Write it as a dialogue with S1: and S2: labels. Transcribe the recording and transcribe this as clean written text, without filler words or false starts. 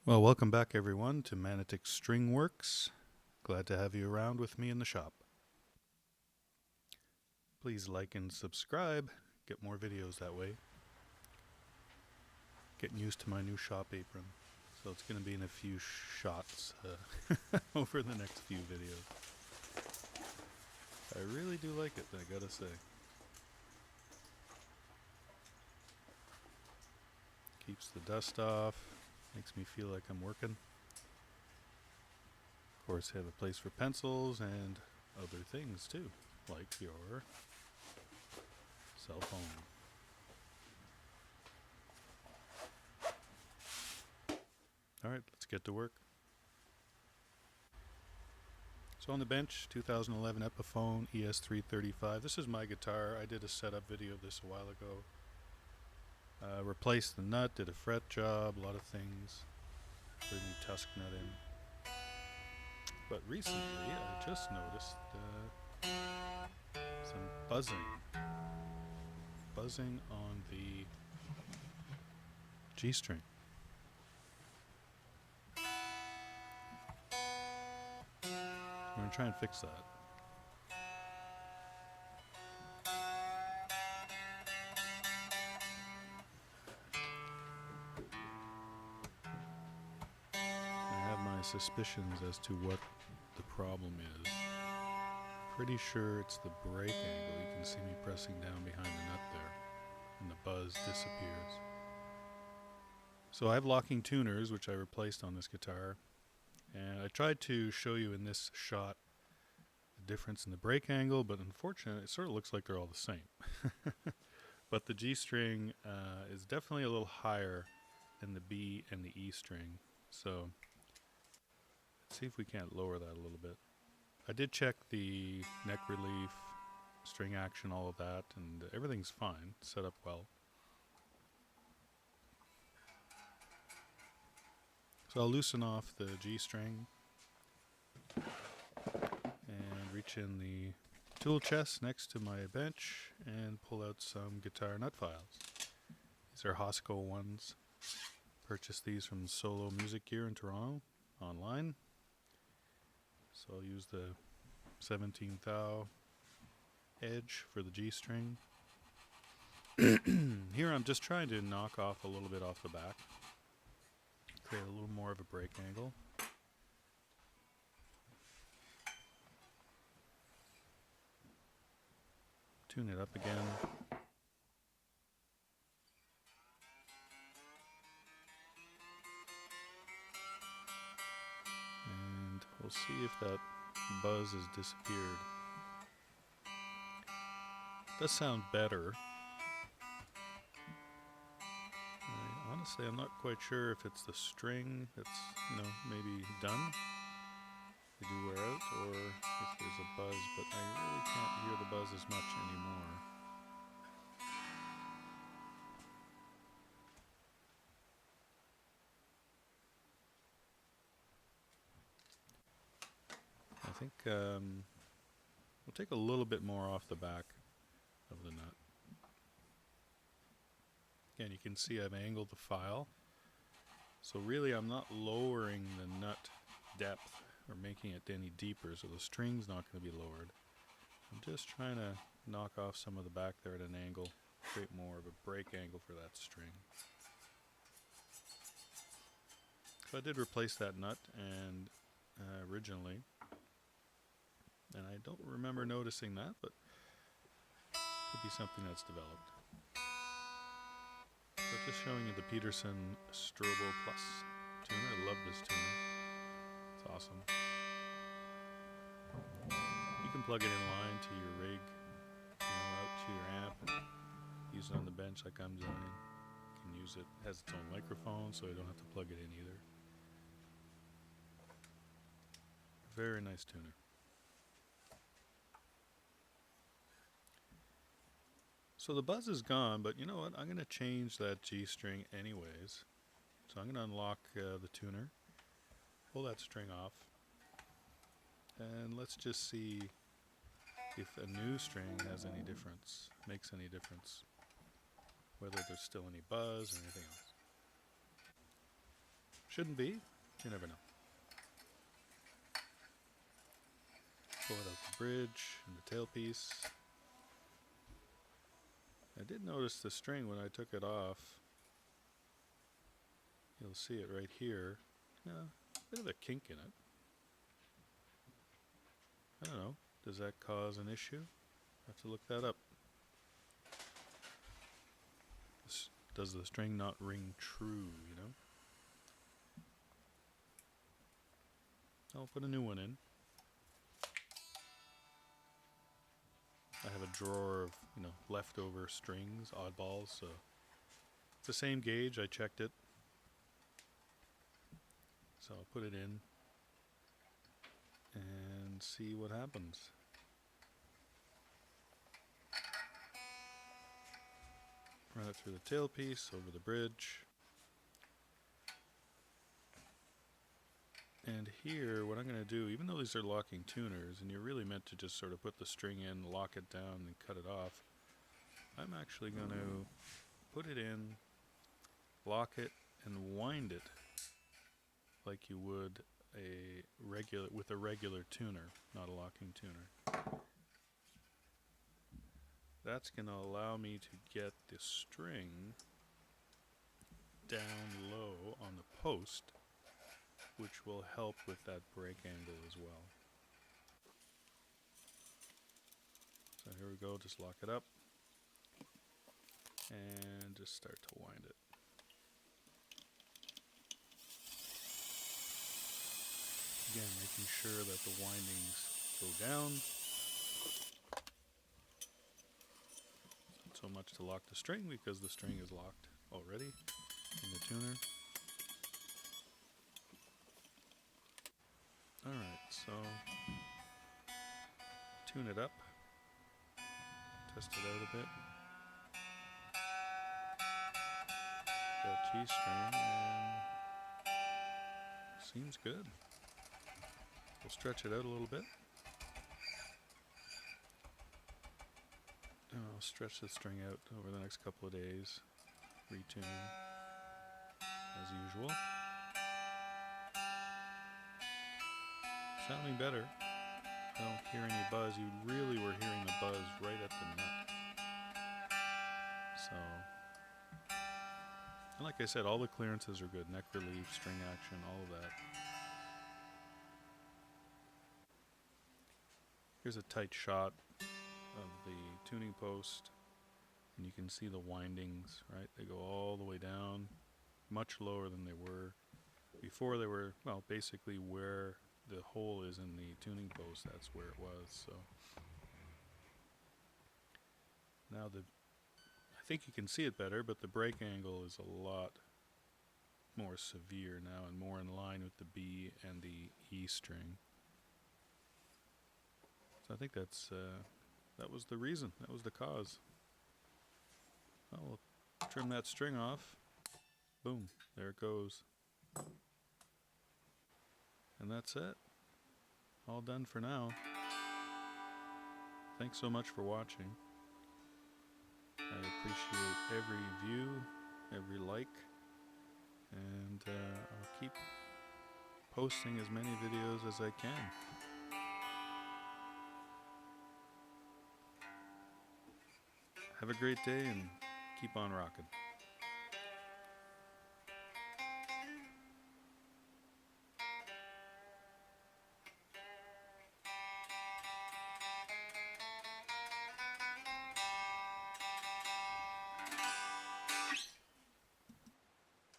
S1: Well, welcome back everyone to Manotick StringWorks. Glad to have you around with me in the shop. Please like and subscribe. Get more videos that way. Getting used to my new shop apron. So it's going to be in a few shots over the next few videos. I really do like it, I gotta say. Keeps the dust off. Makes me feel like I'm working. Of course, have a place for pencils and other things too, like your cell phone. Alright, let's get to work. So on the bench, 2011 Epiphone ES-335. This is my guitar. I did a setup video of this a while ago. Replaced the nut, did a fret job, a lot of things. Put a new Tusq nut in. But recently, I just noticed some buzzing. Buzzing on the G string. We're going to try and fix that. I have my suspicions as to what the problem is. Pretty sure it's the break angle. You can see me pressing down behind the nut there, and the buzz disappears. So I have locking tuners, which I replaced on this guitar, and I tried to show you in this shot the difference in the break angle, but unfortunately it sort of looks like they're all the same. But the G string is definitely a little higher than the B and the E string, so let's see if we can't lower that a little bit. I did check the neck relief, string action, all of that, and everything's fine, set up well. So I'll loosen off the G string and reach in the tool chest next to my bench and pull out some guitar nut files. These are Hosco ones. Purchased these from Solo Music Gear in Toronto online. So I'll use the 17 thou edge for the G string. Here I'm just trying to knock off a little bit off the back. Create a little more of a break angle. Tune it up again. And we'll see if that buzz has disappeared. Does sound better. Honestly, I'm not quite sure if it's the string that's, maybe done. They do wear out, or if there's a buzz, but I really can't hear the buzz as much anymore. I think we'll take a little bit more off the back of the nut. Again, you can see I've angled the file. So really I'm not lowering the nut depth or making it any deeper, so the string's not going to be lowered. I'm just trying to knock off some of the back there at an angle, create more of a break angle for that string. So I did replace that nut and originally, and I don't remember noticing that, but it could be something that's developed. So just showing you the Peterson Strobel Plus tuner. I love this tuner. It's awesome. You can plug it in line to your rig, out to your amp, and use it on the bench like I'm doing. You can use it. It has its own microphone, so you don't have to plug it in either. Very nice tuner. So the buzz is gone, but you know what? I'm going to change that G string anyways. So I'm going to unlock the tuner, pull that string off, and let's just see if a new string has any difference, makes any difference, whether there's still any buzz or anything else. Shouldn't be. You never know. Pull it out the bridge and the tailpiece. I did notice the string when I took it off. You'll see it right here. Yeah, a bit of a kink in it. I don't know. Does that cause an issue? I have to look that up. Does the string not ring true, you know? I'll put a new one in. I have a drawer of, you know, leftover strings, oddballs, so it's the same gauge. I checked it. So I'll put it in and see what happens. Run it through the tailpiece, over the bridge. And here, what I'm going to do, even though these are locking tuners, and you're really meant to just sort of put the string in, lock it down, and cut it off, I'm actually going to put it in, lock it, and wind it like you would with a regular tuner, not a locking tuner. That's going to allow me to get the string down low on the post, which will help with that break angle as well. So here we go, just lock it up and just start to wind it. Again, making sure that the windings go down. Not so much to lock the string because the string is locked already in the tuner. Alright, so tune it up, test it out a bit. That G string, and seems good. We'll stretch it out a little bit. And I'll stretch the string out over the next couple of days, retune as usual. Sounding better. I don't hear any buzz. You really were hearing the buzz right at the nut. So, and like I said, all the clearances are good. Neck relief, string action, all of that. Here's a tight shot of the tuning post, and you can see the windings, right? They go all the way down, much lower than they were before. They were, well, basically where the hole is in the tuning post, that's where it was. So now I think you can see it better, but the break angle is a lot more severe now and more in line with the B and the E string. So I think that was the reason, that was the cause. Well, we'll trim that string off. Boom, there it goes. And that's it. All done for now. Thanks so much for watching. I appreciate every view, every like, and I'll keep posting as many videos as I can. Have a great day and keep on rocking.